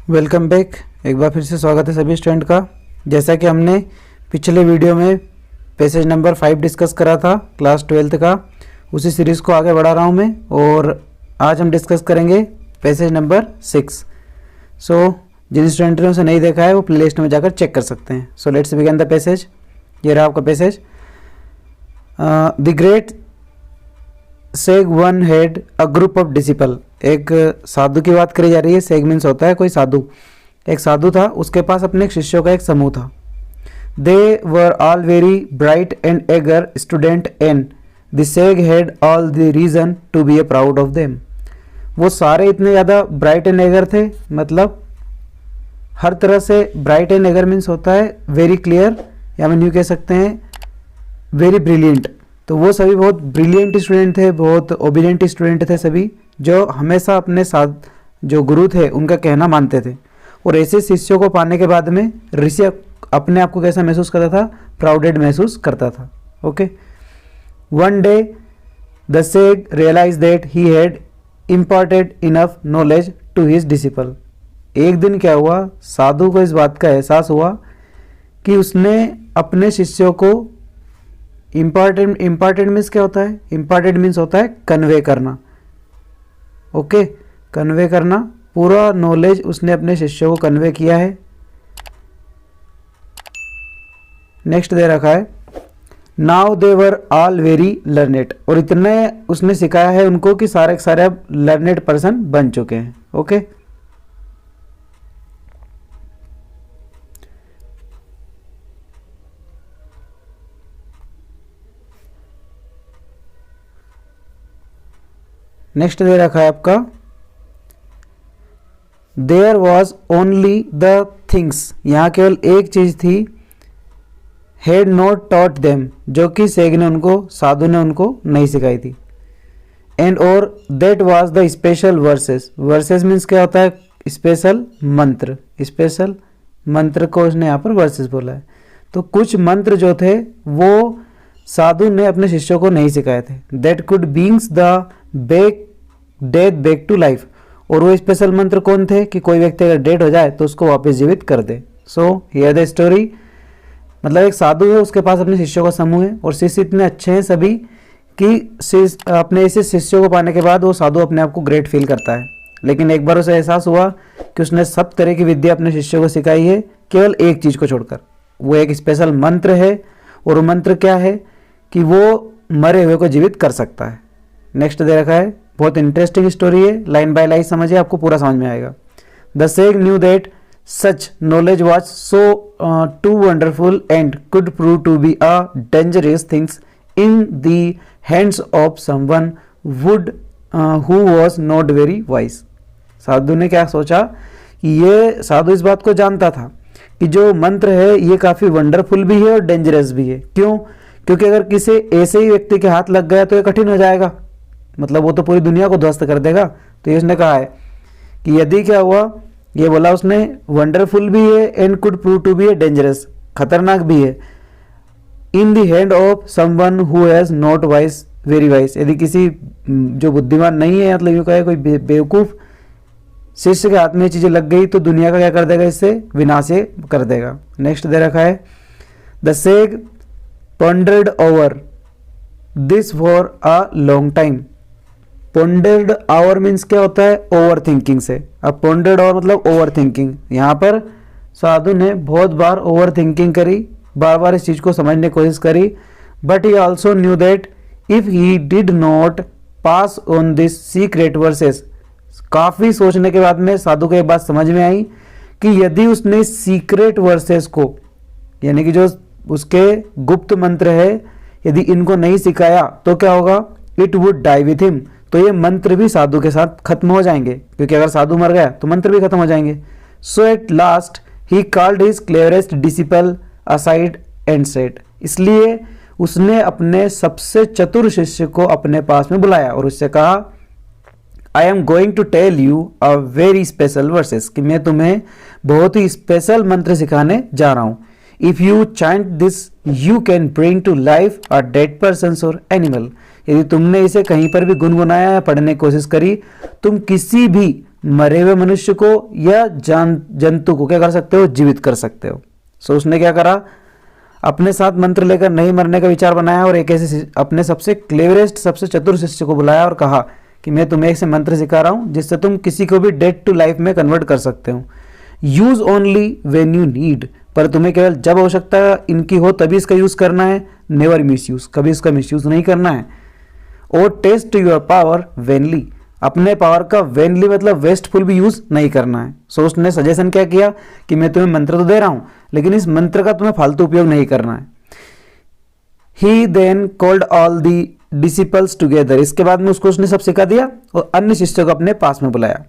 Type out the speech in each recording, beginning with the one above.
Welcome back. एक बार फिर से स्वागत है सभी स्टूडेंट का। जैसा कि हमने पिछले वीडियो में पैसेज नंबर 5 डिस्कस करा था क्लास 12th का, उसी सीरीज़ को आगे बढ़ा रहा हूँ मैं और आज हम डिस्कस करेंगे पैसेज नंबर 6। जिन स्टूडेंट ने उसे नहीं देखा है वो प्लेलिस्ट में जाकर चेक कर सकते हैं। So let's begin the passage. ये रहा आपका passage. The great सेग one had a group of disciple. एक साधु की बात करी जा रही है। सेग मीन्स होता है कोई साधु। एक साधु था, उसके पास अपने शिष्यों का एक समूह था। They were all very bright and eager student and the sage had all the reason to be a proud of them. वो सारे इतने ज़्यादा ब्राइट एंड एगर थे, मतलब हर तरह से ब्राइट एंड एगर मीन्स होता है वेरी क्लियर, या हम यूँ कह सकते हैं वेरी ब्रिलियंट। तो वो सभी बहुत ब्रिलियंट स्टूडेंट थे, बहुत ओबीडियंट स्टूडेंट थे सभी, जो हमेशा अपने साथ जो गुरु थे उनका कहना मानते थे। और ऐसे शिष्यों को पाने के बाद में ऋषि अपने आप को कैसा महसूस करता था? प्राउडेड महसूस करता था। Okay. One day the sage realise that he had imparted enough knowledge to his disciple. एक दिन क्या हुआ, साधु को इस बात का एहसास हुआ कि उसने अपने शिष्यों को इम्पार्टेंट मीन्स क्या होता है? इम्पार्टेंट मीन्स होता है कन्वे करना। ओके, कन्वे करना, पूरा नॉलेज उसने अपने शिष्यों को कन्वे किया है। नेक्स्ट दे रखा है now they were all very learned. और इतने उसने सिखाया है उनको कि सारे के सारे अब लर्नेड पर्सन बन चुके हैं। ओके। नेक्स्ट दे रखा है आपका there was only the things. यहां केवल एक चीज थी, हैड नॉट टॉट देम, जो कि सेग ने उनको, साधु ने उनको नहीं सिखाई थी। एंड और that was the special versus. Versus means क्या होता है? स्पेशल मंत्र। स्पेशल मंत्र को उसने यहाँ पर वर्सेस बोला है। तो कुछ मंत्र जो थे वो साधु ने अपने शिष्यों को नहीं सिखाए थे। That could beings the back death back to life. और वो स्पेशल मंत्र कौन थे कि कोई व्यक्ति अगर डेड हो जाए तो उसको वापस जीवित कर दे। सो हियर द स्टोरी, मतलब एक साधु है, उसके पास अपने शिष्यों का समूह है और शिष्य इतने अच्छे हैं सभी कि अपने ऐसे शिष्यों को पाने के बाद वो साधु अपने आप को ग्रेट फील करता है। लेकिन एक बार उसे एहसास हुआ कि उसने सब तरह की विद्या अपने शिष्यों को सिखाई है, केवल एक चीज़ को छोड़कर। वो एक स्पेशल मंत्र है, और वो मंत्र क्या है कि वो मरे हुए को जीवित कर सकता है। नेक्स्ट दे रखा है, बहुत इंटरेस्टिंग स्टोरी है, लाइन बाय लाइन समझिए, आपको पूरा समझ में आएगा। The sage knew that such knowledge was so too wonderful and could prove to be a dangerous things in the hands of someone would who was not very wise. साधु ने क्या सोचा कि ये साधु इस बात को जानता था कि जो मंत्र है ये काफ़ी वंडरफुल भी है और डेंजरस भी है। क्यों? क्योंकि अगर किसी ऐसे ही व्यक्ति के हाथ लग गया तो ये कठिन हो जाएगा, मतलब वो तो पूरी दुनिया को ध्वस्त कर देगा। तो ये उसने कहा है कि यदि क्या हुआ, ये बोला उसने वंडरफुल भी है and could prove to be a dangerous, खतरनाक भी है, in the hand of someone who has not wise very wise. यदि किसी जो बुद्धिमान नहीं है, मतलब यूँ कहे कोई बेवकूफ़ शिष्य के हाथ में चीज़ें लग गई तो दुनिया का क्या कर देगा? इससे विनाश कर देगा। नेक्स्ट दे रखा है the सेग pondered over this for a long time। pondered over means क्या होता है? ओवर थिंकिंग से। अब pondered over मतलब ओवर थिंकिंग। यहाँ पर साधु ने बहुत बार ओवर थिंकिंग करी, बार बार इस चीज़ को समझने की कोशिश करी। But he also knew that if he did not pass on this secret versus. काफ़ी सोचने के बाद में साधु को एक बात समझ में आई कि यदि उसने सीक्रेट वर्सेस को, यानी कि जो उसके गुप्त मंत्र है, यदि इनको नहीं सिखाया तो क्या होगा? It would die with him. तो ये मंत्र भी साधु के साथ खत्म हो जाएंगे, क्योंकि अगर साधु मर गया तो मंत्र भी खत्म हो जाएंगे। So at last he called his cleverest disciple aside and said. इसलिए उसने अपने सबसे चतुर शिष्य को अपने पास में बुलाया और उससे कहा, I am going to tell you a very special verses, कि मैं तुम्हें बहुत ही स्पेशल मंत्र सिखाने जा रहा हूँ। If you chant this, you can bring to life a dead person or animal। यदि तुमने इसे कहीं पर भी गुनगुनाया या पढ़ने की कोशिश करी, तुम किसी भी मरे हुए मनुष्य को या जंतु को क्या कर सकते हो, जीवित कर सकते हो। सो उसने क्या करा, अपने साथ मंत्र लेकर नहीं मरने का विचार बनाया और एक ऐसे अपने सबसे क्लेवरेस्ट, सबसे चतुर शिष्य को बुलाया और कहा कि मैं तुम्हें एक से मंत्र सिखा रहा हूं जिससे तुम किसी को भी डेड टू लाइफ में कन्वर्ट कर सकते हो। Use only when you need, पर तुम्हें केवल जब आवश्यकता इनकी हो तभी इसका यूज करना है। नेवर मिस यूज, कभी इसका मिस यूज नहीं करना है। और टेस्ट योर पावर वेनली, अपने पावर का वेनली मतलब वेस्टफुल भी यूज नहीं करना है। सो उसने सजेशन क्या किया कि मैं तुम्हें मंत्र तो दे रहा हूं लेकिन इस मंत्र का तुम्हें फालतू उपयोग नहीं करना है। He then called all the disciples together, इसके बाद में उसको उसने सब सिखा दिया और अन्य शिष्यों को अपने पास में बुलाया।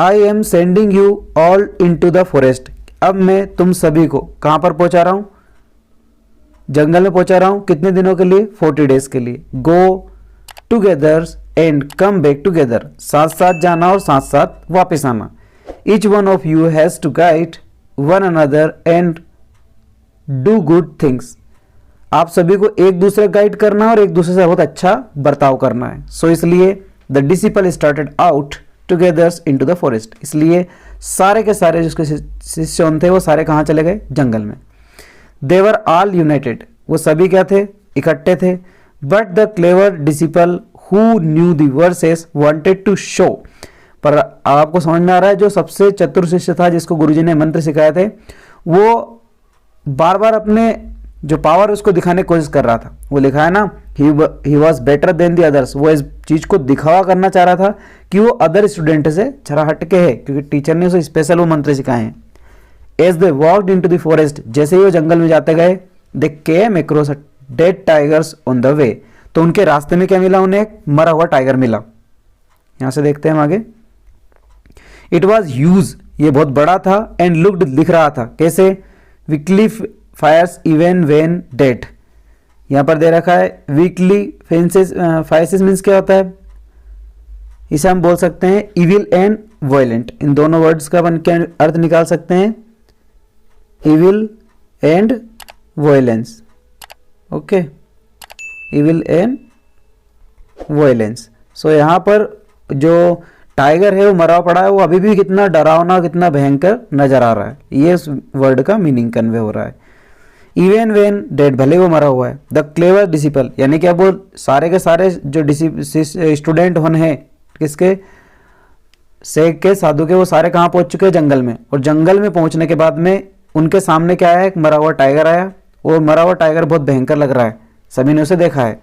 I am sending you all into the forest, अब मैं तुम सभी को कहां पर पहुंचा रहा हूं, जंगल में पहुंचा रहा हूं। कितने दिनों के लिए, 40 डेज के लिए। Go together and come back together, साथ साथ जाना और साथ साथ वापस आना। Each one of you has to guide one another and do good things, आप सभी को एक दूसरे गाइड करना और एक दूसरे से बहुत अच्छा बर्ताव करना है। सो इसलिए the disciple started out together into the forest, इसलिए सारे के सारे जिसके शिष्य थे वो सारे कहाँ चले गए, जंगल में। दे वर ऑल यूनाइटेड, वो सभी क्या थे, इकट्ठे थे। But the clever disciple who knew the verses wanted to show, पर आपको समझ में आ रहा है जो सबसे चतुर शिष्य था जिसको गुरुजी ने मंत्र सिखाए थे, वो बार बार अपने जो पावर उसको दिखाने की कोशिश कर रहा था। वो लिखा है ना, he was better than the others, वो इस चीज को दिखावा करना चाह रहा था कि वो अदर स्टूडेंट से जरा हटके है, क्योंकि टीचर ने उसे स्पेशल वो मंत्र सिखाए हैं। As they walked into the forest, जैसे ही वो जंगल में जाते गए, they came across dead tigers on the way, तो उनके रास्ते में क्या मिला, उन्हें एक मरा हुआ टाइगर मिला। यहां से देखते हैं हम आगे। इट वॉज ह्यूज, ये बहुत बड़ा था, एंड लुक्ड, दिख रहा था कैसे, weekly fires even when dead, यहां पर दे रखा है वीकली फेंसेस, फायसेस मीन्स क्या होता है, इसे हम बोल सकते हैं इविल एंड वायलेंट। इन दोनों वर्ड्स का अपन क्या अर्थ निकाल सकते हैं, evil and violence. Okay, evil and violence. So यहां पर जो टाइगर है वो मरा पड़ा है, वो अभी भी कितना डरावना, कितना भयंकर नजर आ रहा है, ये इस वर्ड का मीनिंग कन्वे हो रहा है। इवन वेन डेड, भले वो मरा हुआ है। द क्लेवर डिसिपल, यानी क्या, वो सारे के सारे जो स्टूडेंट होने हैं किसके, शेख के, साधु के, वो सारे कहाँ पहुंच चुके हैं, जंगल में। और जंगल में पहुंचने के बाद में उनके सामने क्या आया, एक मरा हुआ टाइगर आया, और मरा हुआ टाइगर बहुत भयंकर लग रहा है, सभी ने उसे देखा है।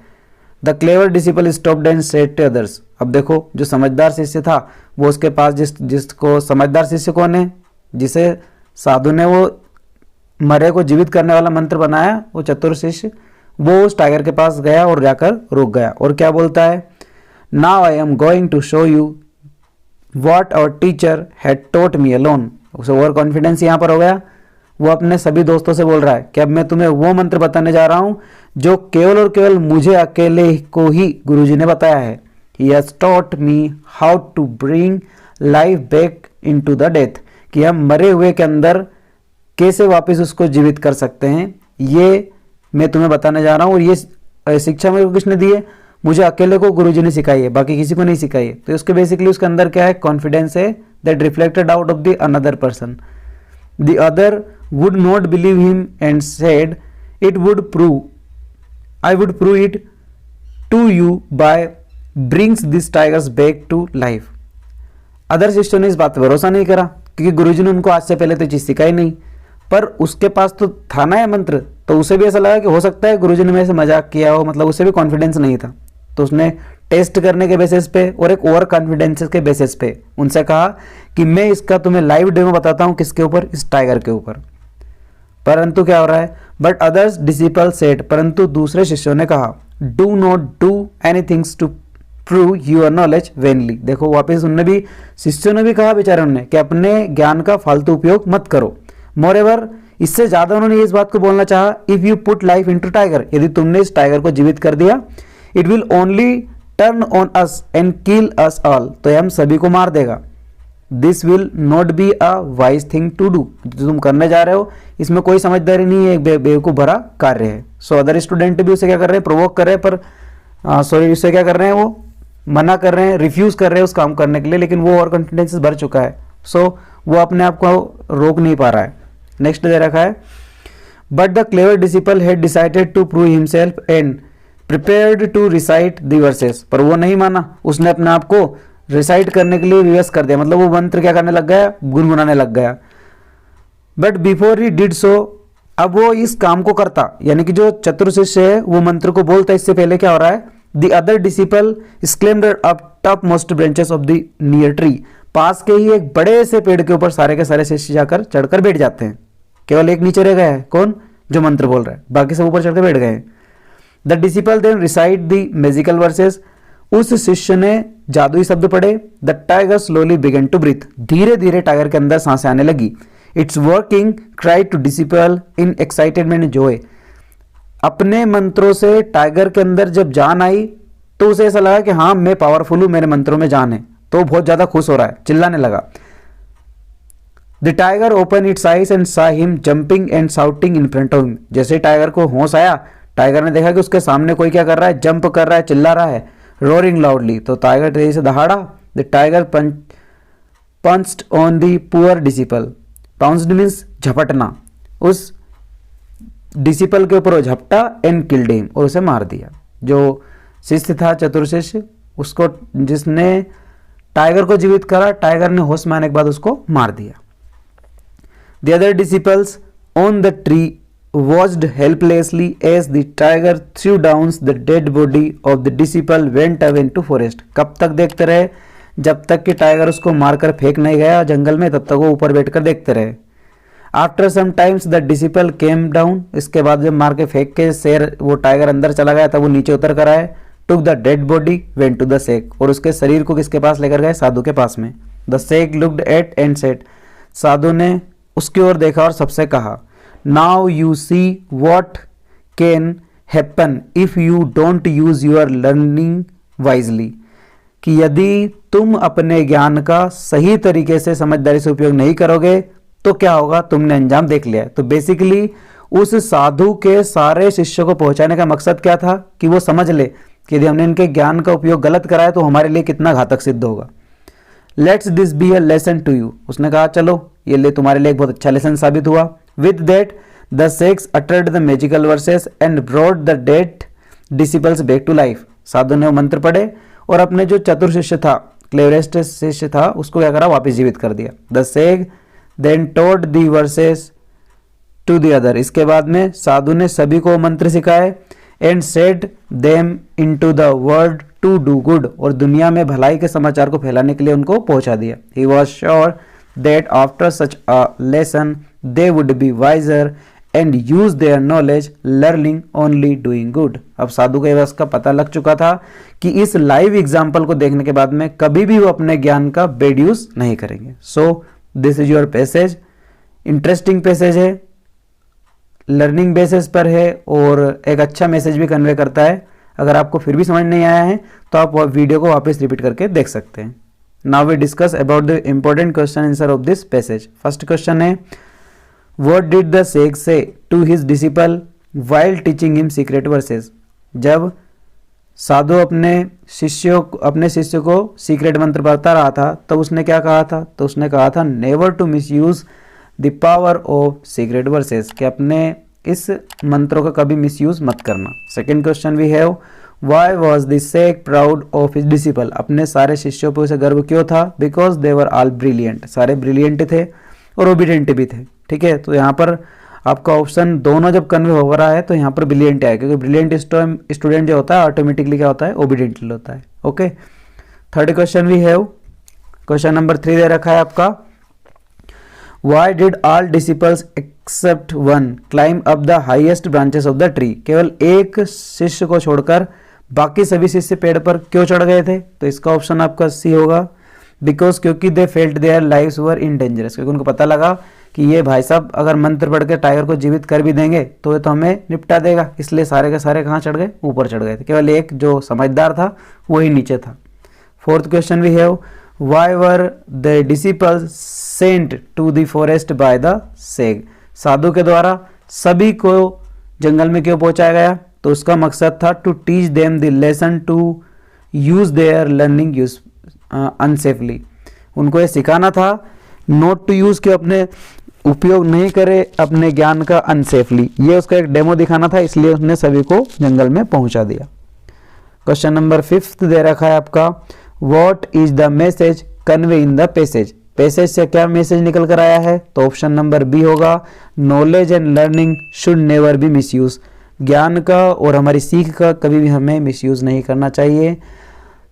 The clever disciple stopped and said to others, अब देखो जो समझदार शिष्य था वो उसके पास, जिसको समझदार शिष्य कौन है, जिसे साधु ने वो मरे को जीवित करने वाला मंत्र बनाया, वो चतुर शिष्य, वो उस टाइगर के पास गया और जाकर रुक गया और क्या बोलता है, now I am going to show you what our teacher had taught me alone. उसे ओवर कॉन्फिडेंस यहाँ पर हो गया, वो अपने सभी दोस्तों से बोल रहा है कि अब मैं तुम्हें वो मंत्र बताने जा रहा हूं जो केवल और केवल मुझे अकेले को ही गुरुजी ने बताया है। He has taught me how to bring life back into the death, कि हम मरे हुए के अंदर कैसे वापस उसको जीवित कर सकते हैं, ये मैं तुम्हें बताने जा रहा हूँ। और ये शिक्षा मेरे को किसने दी है, मुझे अकेले को गुरुजी ने सिखाई है, बाकी किसी को नहीं सिखाई है। तो उसके बेसिकली उसके अंदर क्या है, कॉन्फिडेंस है, that reflected out of the another person. The other would not believe him and said, it would prove, I would prove it to you by brings these tigers back to life। Other शिष्यों ने इस बात पर भरोसा नहीं करा क्योंकि गुरुजी ने उनको आज से पहले तो चीज सिखाई नहीं, पर उसके पास तो था ना ये मंत्र, तो उसे भी ऐसा लगा कि हो सकता है गुरुजी ने मेरे से मजाक किया हो, मतलब उसे भी कॉन्फिडेंस नहीं था। तो उसने टेस्ट करने के बेसिस पे और एक ओवर कॉन्फिडेंस के बेसिस पे उनसे कहा कि मैं इसका तुम्हें लाइव डेमो बताता हूं, किसके ऊपर, इस टाइगर के ऊपर। परंतु क्या हो रहा है, बट अदर्स डिसिपल सेड, परंतु दूसरे शिष्यों ने कहा, do not do anything to prove your knowledge vainly. देखो वापस उनने भी, शिष्यों ने भी कहा बेचारे उन्होंने कि अपने ज्ञान का फालतू उपयोग मत करो। मोरेवर, इससे ज्यादा उन्होंने इस बात को बोलना चाहा, if you put life into tiger, यदि तुमने इस टाइगर को जीवित कर दिया, it will only turn on us and kill us all, तो हम सभी को मार देगा। This will not be a wise thing to do, जो तुम करने जा रहे हो इसमें कोई समझदारी नहीं है, एक बेवकूफ भरा कार्य है। सो अदर स्टूडेंट भी उसे क्या कर रहे हैं, प्रोवोक कर रहे हैं, पर सॉरी उससे क्या कर रहे हैं, वो मना कर रहे हैं, रिफ्यूज़ कर रहे हैं उस काम करने के लिए, लेकिन वो और कॉन्फिडेंसेस भर चुका है, सो वो अपने आप को रोक नहीं पा रहा है। नेक्स्ट दे रखा है, but the clever disciple had decided to prove himself and prepared to recite the verses, पर वो नहीं माना, उसने अपने आप को रिसाइट करने के लिए रिवर्स कर दिया, मतलब वो मंत्र क्या करने लग गया, गुनगुनाने लग गया। But before he did so, अब वो इस काम को करता, यानी कि जो चतुर शिष्य है वो मंत्र को बोलता, इससे पहले क्या हो रहा है, the other disciple climbed up top most branches of the near tree, पास के ही एक बड़े से पेड़ के ऊपर सारे के सारे शिष्य जाकर चढ़कर बैठ जाते हैं, केवल एक नीचे रह गया है, कौन, जो मंत्र बोल रहा है, बाकी सब ऊपर चढ़कर बैठ गए हैं। The disciple then recite the magical verses, उस शिष्य ने जादुई शब्द पढ़े। The tiger slowly began to breathe, धीरे धीरे टाइगर के अंदर सांसें आने लगी। It's working, cried to disciple in excitement joy, अपने मंत्रों से टाइगर के अंदर जब जान आई तो उसे ऐसा लगा कि हाँ मैं पावरफुल हूं, मेरे मंत्रों में जान है, तो बहुत ज्यादा खुश हो रहा है, चिल्लाने लगा। The tiger open it's eyes and सा him jumping and shouting in front of him, जैसे टाइगर को होश आया, टाइगर ने देखा कि उसके सामने कोई क्या कर रहा है, जंप कर रहा है, चिल्ला रहा है, रोरिंग लाउडली, तो टाइगर तेजी से दहाड़ा। The tiger punched on the poor disciple, pounced means झपटना, उस डिसिपल के ऊपर वो झपटा, एंड किल्ड हिम, और उसे मार दिया। जो शिष्य था चतुर शिष्य, उसको जिसने टाइगर को जीवित करा, टाइगर ने होश में आने के बाद उसको मार दिया। The other disciples on the tree watched helplessly as the tiger threw down the dead body of the disciple went away into forest, कब तक देखते रहे, जब तक कि टाइगर उसको मारकर फेंक नहीं गया जंगल में, तब तक वो ऊपर बैठकर देखते रहे। After some times the disciple came down, इसके बाद जब मार के फेंक के शेर वो टाइगर अंदर चला गया, तब वो नीचे उतर कर आए। Took the dead body went to the sheikh, और उसके शरीर को किसके पास लेकर गए, साधु के पास में। The sheikh looked at and said, साधु ने उसकी ओर देखा और सबसे कहा, Now you see what can happen if you don't use your learning wisely, कि यदि तुम अपने ज्ञान का सही तरीके से समझदारी से उपयोग नहीं करोगे तो क्या होगा, तुमने अंजाम देख लिया है। तो बेसिकली उस साधु के सारे शिष्यों को पहुंचाने का मकसद क्या था, कि वो समझ ले कि यदि हमने इनके ज्ञान का उपयोग गलत करा है तो हमारे लिए कितना घातक सिद्ध होगा। Let's this be a lesson to you, उसने कहा चलो ये ले तुम्हारे लिए एक बहुत अच्छा लेसन साबित हुआ। With that the sheikh's uttered the magical verses and brought the dead disciples back to life, साधु ने वो मंत्र पढ़े और अपने जो चतुर शिष्य था, क्लेवरेस्ट शिष्य था, उसको क्या करा, वापस जीवित कर दिया। The sheikh then taught the verses to the other, इसके बाद में साधु ने सभी को मंत्र सिखाए। And said them into the world to do good, और दुनिया में भलाई के समाचार को फैलाने के लिए उनको पहुंचा दिया। He was sure that after such a lesson they would be wiser and use their knowledge learning only doing good. अब साधु को यह का पता लग चुका था कि इस लाइव एग्जाम्पल को देखने के बाद में कभी भी वो अपने ज्ञान का बेड यूज नहीं करेंगे। So this is your passage, interesting passage है, लर्निंग बेसिस पर है और एक अच्छा मैसेज भी कन्वे करता है। अगर आपको फिर भी समझ नहीं आया है तो आप वीडियो को वापस रिपीट करके देख सकते हैं। Now we discuss about the important question answer of this passage. First question है, what did the sheikh say to his disciple while teaching him secret verses. जब साधु अपने शिष्य को सीक्रेट मंत्र बता रहा था तो उसने क्या कहा था, तो उसने कहा था never to misuse the power of secret verses, कि अपने इस मंत्रों का कभी मिसयूज मत करना। Second question we have, why was the sheikh proud of his disciple, अपने सारे शिष्यों पर उसे गर्व क्यों था, because they were all brilliant, सारे ब्रिलियंट थे और ओबीडियंट भी थे। ठीक है, तो यहाँ पर आपका ऑप्शन दोनों जब कन्वे हो रहा है तो यहाँ पर ब्रिलियंट है, क्योंकि ब्रिलियंट स्टूडेंट जो होता है ऑटोमेटिकली क्या होता है, ओबीडियंट होता है। Okay, third question we have, question number 3 दे रखा है आपका, Why did all disciples except one climb up the highest branches of the tree? केवल एक शिष्य को छोड़कर बाकी सभी शिष्य पेड़ पर क्यों चढ़ गए थे, तो इसका ऑप्शन आपका सी होगा, बिकॉज क्योंकि they felt their lives were in dangerous, क्योंकि उनको पता लगा कि ये भाई साहब अगर मंत्र पढ़ के टाइगर को जीवित कर भी देंगे तो ये तो हमें निपटा देगा, इसलिए सारे के सारे कहाँ चढ़ गए, ऊपर चढ़ गए थे। केवल एक जो समझदार था वही नीचे था। Fourth question we have, Why were the disciples sent to the forest by the sheikh, साधु के द्वारा सभी को जंगल में क्यों पहुंचाया गया, तो उसका मकसद था to teach them the lesson to use their learning use unsafely. उनको ये सिखाना था नॉट टू यूज, के अपने उपयोग नहीं करे अपने ज्ञान का अनसेफली। ये उसका एक डेमो दिखाना था, इसलिए उसने सभी को जंगल में पहुंचा दिया। क्वेश्चन नंबर 5 दे रखा है आपका, what is the message convey in the passage. Passage से क्या मैसेज निकल कर आया है, तो ऑप्शन नंबर बी होगा, knowledge and learning should never be misuse. ज्ञान का और हमारी सीख का कभी भी हमें मिसयूज नहीं करना चाहिए।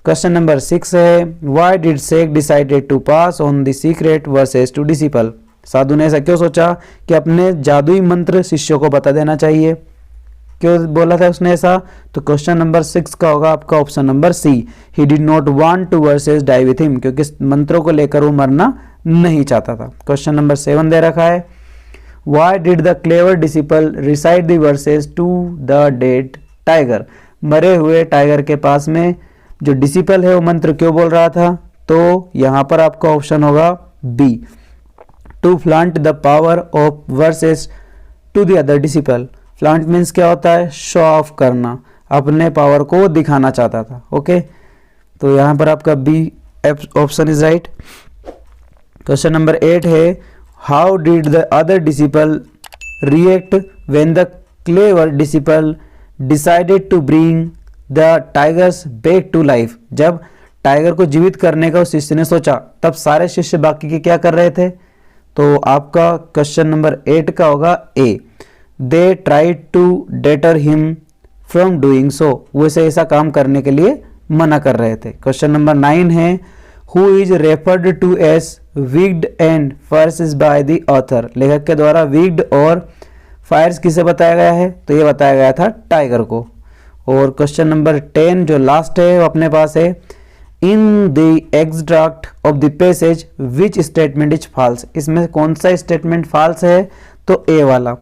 क्वेश्चन नंबर 6 है, why did sheikh decided to pass on the secret verses to disciple. साधु ने ऐसा क्यों सोचा कि अपने जादुई मंत्र शिष्यों को बता देना चाहिए, क्यों बोला था उसने ऐसा, तो क्वेश्चन नंबर 6 का होगा आपका option number C, he did not want to verses die with him, क्योंकि मंत्रों को लेकर वो मरना नहीं चाहता था। क्वेश्चन नंबर 7 दे रखा है, why did the clever disciple recite the versus to the dead tiger. मरे हुए टाइगर के पास में जो डिसिपल है वो मंत्र क्यों बोल रहा था, तो यहाँ पर आपका ऑप्शन होगा B, to flaunt the power of versus to the other disciple. Flaunt means क्या होता है, शो ऑफ करना, अपने पावर को दिखाना चाहता था। ओके, तो यहाँ पर आपका B option is right. Question number 8 है, how did the other disciple react when the clever disciple decided to bring the tigers back to life. जब टाइगर को जीवित करने का उस शिष्य ने सोचा, तब सारे शिष्य बाकी के क्या कर रहे थे, तो आपका क्वेश्चन नंबर 8 का होगा A, they tried to deter him from doing so. वो इसे ऐसा काम करने के लिए मना कर रहे थे। क्वेश्चन नंबर 9 है, who is referred to as wicked and fierce by the author. लेखक के द्वारा विग्ड और फायर्स किसे बताया गया है, तो ये बताया गया था टाइगर को। और क्वेश्चन नंबर 10 जो लास्ट है वो अपने पास है, in the extract of the passage which statement is false. इसमें कौन सा स्टेटमेंट फॉल्स है, तो ए वाला।